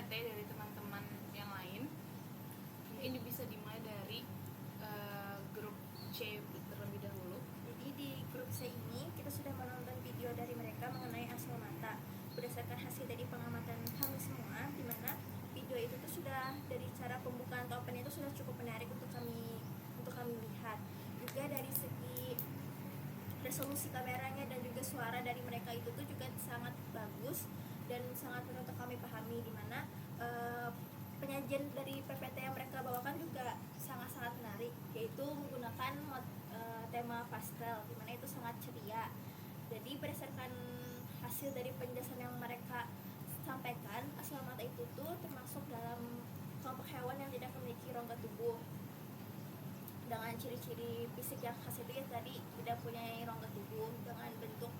PPT dari teman-teman yang lain. Mungkin bisa dimulai dari grup C terlebih dahulu. Jadi di grup C ini kita sudah menonton video dari mereka mengenai asal mata berdasarkan hasil dari pengamatan kami semua, di mana video itu tuh sudah dari cara pembukaan atau open itu sudah cukup menarik untuk kami lihat. Juga dari segi resolusi kameranya dan juga suara dari mereka itu tuh juga sangat bagus dan sangat mudah untuk kami pahami, di mana penyajian dari PPT yang mereka bawakan juga sangat-sangat menarik, yaitu menggunakan tema pastel, di mana itu sangat ceria. Jadi berdasarkan hasil dari penjelasan yang mereka sampaikan, asal mata itu tuh termasuk dalam kelompok hewan yang tidak memiliki rongga tubuh dengan ciri-ciri fisik yang khas itu ya tadi tidak punya rongga tubuh dengan bentuk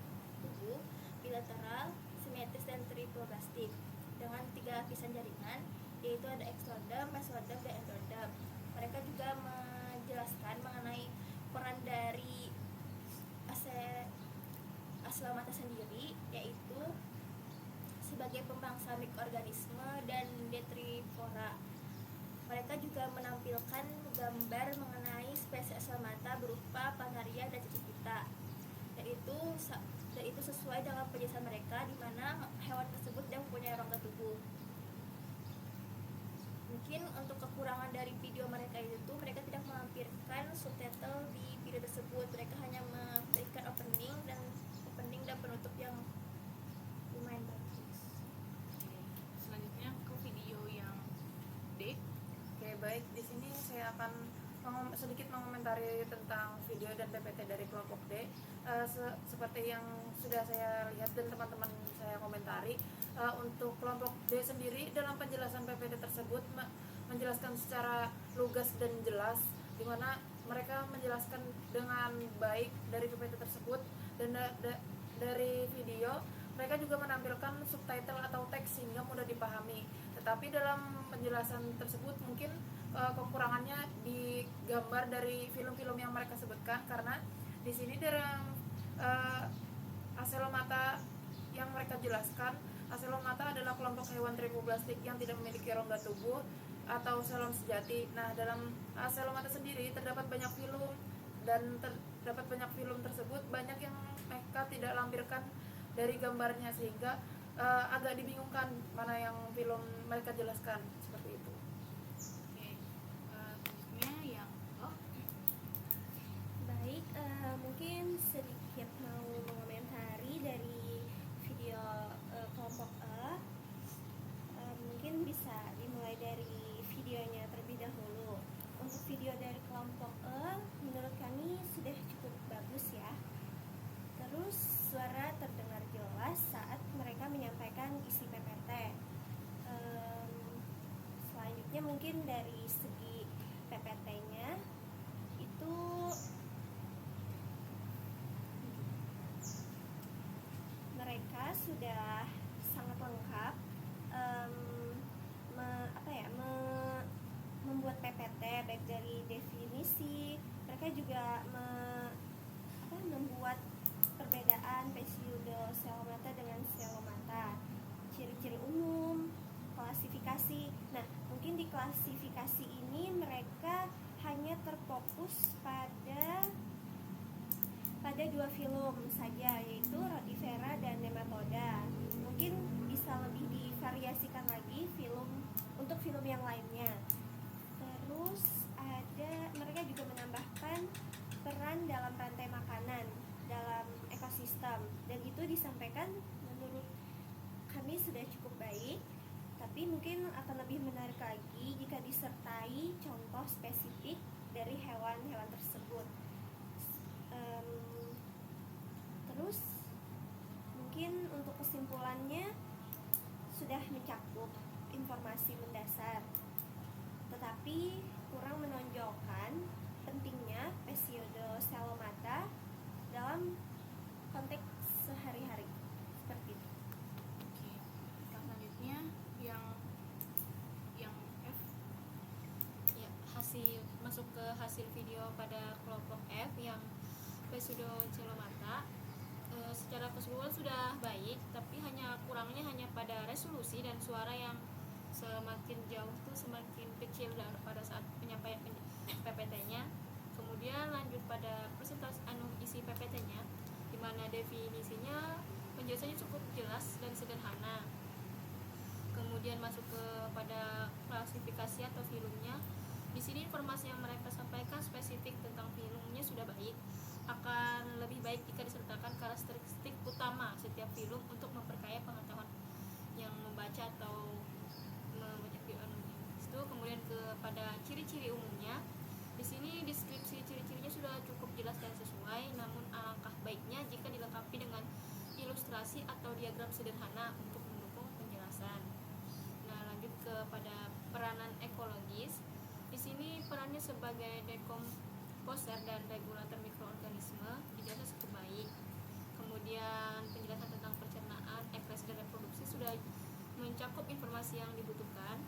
tubuh bilateral, simetris dan triplogastik dengan 3 lapisan jaringan, yaitu ada extrodam, mesodam, dan endodam. Mereka juga menjelaskan mengenai peran dari aslamata sendiri, yaitu sebagai pembangsa mikroorganisme dan detrifora. Mereka juga menampilkan gambar mengenai spesies aslamata berupa planaria dan cicipita, dan itu sesuai dengan penjelasan mereka, di mana hewan tersebut tidak mempunyai rongga tubuh. Mungkin untuk kekurangan dari video mereka itu, mereka tidak melampirkan subtitle di video tersebut. Mereka hanya memberikan opening dan penutup yang lumayan bagus. Selanjutnya ke video yang D. Oke, baik. Di sini saya akan sedikit mengomentari tentang video dan PPT dari kelompok D. Seperti yang sudah saya lihat dan teman-teman saya komentari, untuk kelompok D sendiri dalam penjelasan PPT tersebut menjelaskan secara lugas dan jelas, di mana mereka menjelaskan dengan baik dari PPT tersebut, dan dari video mereka juga menampilkan subtitle atau teks sehingga mudah dipahami. Tetapi dalam penjelasan tersebut mungkin kekurangannya di gambar dari film-film yang mereka sebutkan, karena di sini dalam aselomata yang mereka jelaskan, aselomata adalah kelompok hewan tripoblastik yang tidak memiliki rongga tubuh atau selom sejati. Nah, dalam aselomata sendiri terdapat banyak film, dan terdapat banyak film tersebut banyak yang mereka tidak lampirkan dari gambarnya, sehingga agak dibingungkan mana yang film mereka jelaskan, seperti itu. Oke, selanjutnya yang O. Baik, mungkin sedikit mau mengomentari dari video kelompok E. Mungkin bisa dimulai dari videonya terlebih dahulu. Untuk video dari kelompok E, menurut kami sudah cukup bagus ya. Terus suara terdengar jelas saat mereka menyampaikan isi PPT. Selanjutnya mungkin dari segi PPT-nya itu mereka sudah sangat lengkap membuat PPT baik dari definisi. Mereka juga membuat perbedaan pseudocelomata dengan celomata, ciri-ciri umum, klasifikasi. Nah, mungkin di klasifikasi ini mereka hanya terfokus pada 2 film saja, yaitu Rotifera dan Nematoda. Mungkin bisa lebih divariasikan lagi untuk film yang lainnya. Terus mereka juga menambahkan peran dalam rantai makanan dalam ekosistem, dan itu disampaikan menurut kami sudah cukup baik, tapi mungkin akan lebih menarik lagi jika disertai contoh spesifik dari hewan-hewan tersebut. Terus mungkin untuk kesimpulannya sudah mencakup informasi mendasar, tetapi kurang menonjolkan pentingnya pseudocelomata dalam konteks sehari-hari, seperti itu. Oke, selanjutnya yang F. Ya, masuk ke hasil video pada kelompok F yang pseudocelomata. Secara keseluruhan sudah baik, tapi kurangnya hanya pada resolusi dan suara yang semakin jauh tuh semakin kecil dan pada saat penyampaian PPT-nya. Kemudian lanjut pada presentasi isi PPT-nya, di mana definisinya penjelasannya cukup jelas dan sederhana. Kemudian masuk pada klasifikasi atau filmnya. Di sini informasi yang mereka sampaikan spesifik tentang filmnya sudah baik. Akan lebih baik jika disertakan karakteristik utama setiap film untuk memperkaya pengetahuan yang membaca atau membaca film itu. Kemudian kepada ciri-ciri umumnya. Di sini deskripsi ciri-cirinya sudah cukup jelas dan sesuai, namun alangkah baiknya jika dilengkapi dengan ilustrasi atau diagram sederhana untuk mendukung penjelasan. Nah, lanjut kepada peranan ekologis. Di sini perannya sebagai dekomposer dan regulator mikroorganisme dijelaskan cukup baik. Kemudian penjelasan tentang pencernaan, ekspresi dan reproduksi sudah mencakup informasi yang dibutuhkan.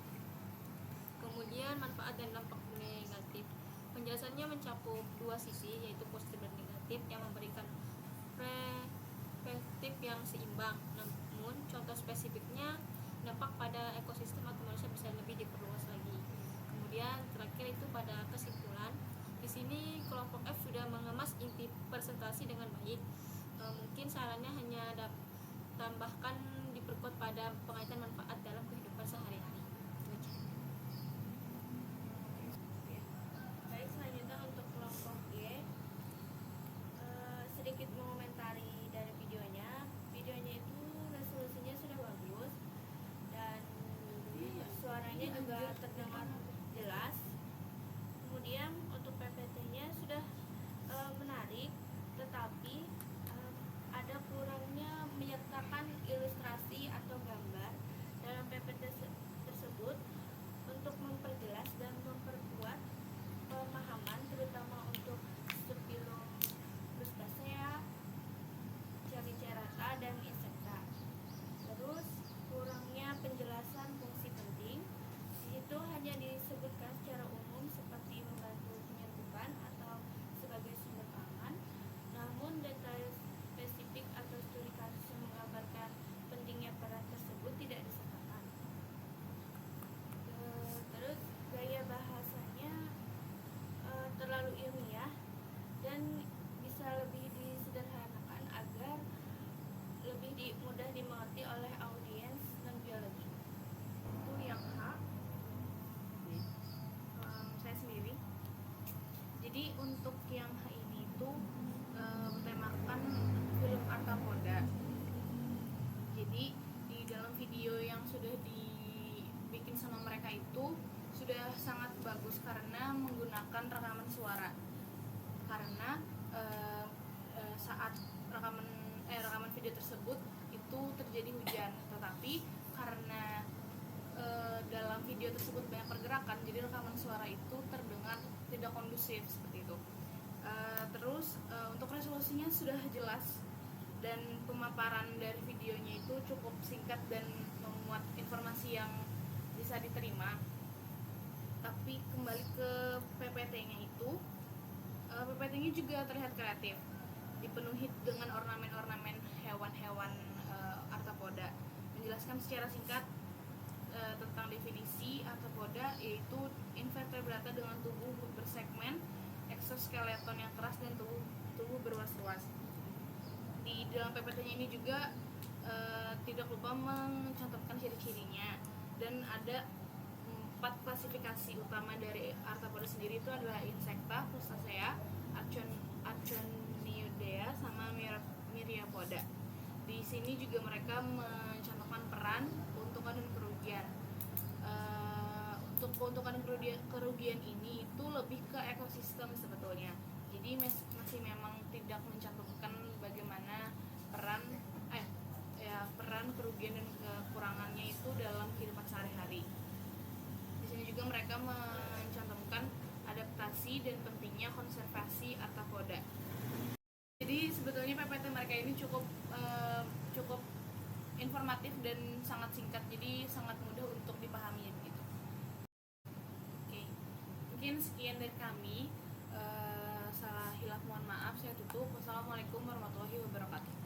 Kemudian manfaat dan dampak negatif. Penjelasannya mencakup dua sisi, yaitu positif dan negatif, yang memberikan perspektif yang seimbang. Namun contoh spesifiknya dampak pada ekosistem atau manusia bisa lebih diperluas lagi. Kemudian terakhir itu pada kesimpulan. Di sini kelompok F sudah mengemas inti presentasi dengan baik. Mungkin sarannya hanya tambahkan diperkuat pada pengaitan manfaat dalam kehidupan sehari-hari. Baik, selanjutnya untuk kelompok G, sedikit mengomentari dari videonya. Videonya itu resolusinya sudah bagus dan suaranya juga terdengar jelas. Kemudian untuk PPT-nya sudah menarik, tetapi ada kurangnya menyertakan ilustrasi atau gambar dalam PPT tersebut untuk memperjelas dan memperkuat pemahaman, terutama untuk Spilum Crustacea, Chelycerata, dan Insecta. Terus kurangnya penjelasan fungsi penting. Di situ hanya disebutkan secara umum seperti membantu penyerbukan atau sebagai sumber pangan, namun detail spesifik atau studi kasus yang menggambarkan pentingnya peran tersebut tidak disertakan. Terus gaya bahasanya terlalu ilmiah dan bisa lebih disederhanakan agar lebih mudah dimengerti oleh audiens non biologi. Itu yang H. Saya sendiri. Jadi untuk yang H ini itu bertemakan film Arthropoda. Jadi di dalam video yang sudah dibikin sama mereka itu sudah sangat bagus karena menggunakan rekaman suara. Karena saat rekaman video tersebut itu terjadi hujan, tetapi karena dalam video tersebut banyak pergerakan, jadi rekaman suara itu terdengar tidak kondusif seperti itu. Terus untuk resolusinya sudah jelas dan pemaparan dari videonya itu cukup singkat dan memuat informasi yang bisa diterima. Tapi kembali ke PPT-nya itu, PPT-nya juga terlihat kreatif, dipenuhi dengan ornamen-ornamen hewan-hewan arthropoda, menjelaskan secara singkat tentang definisi arthropoda, yaitu invertebrata dengan tubuh bersegmen, eksoskeleton yang keras, dan tubuh berwas-was. Di dalam PPT-nya ini juga tidak lupa mencantumkan ciri-cirinya, dan ada 4 klasifikasi utama dari arthropoda sendiri, itu adalah Insecta, Crustacea, Archoniodea, sama Myriapoda. Di sini juga mereka mencantumkan peran, keuntungan dan kerugian. Untuk keuntungan dan kerugian ini itu lebih ke ekosistem sebetulnya. Jadi masih memang tidak mencantumkan bagaimana peran, kerugian dan kekurangannya itu dalam kehidupan sehari-hari. Di sini juga mereka mencantumkan adaptasi dan pentingnya konservasi arthropoda. Jadi sebetulnya PPT mereka ini cukup informatif dan sangat singkat, jadi sangat mudah untuk dipahami gitu. Oke, mungkin sekian dari kami. Salah hilaf mohon maaf, saya tutup. Wassalamualaikum warahmatullahi wabarakatuh.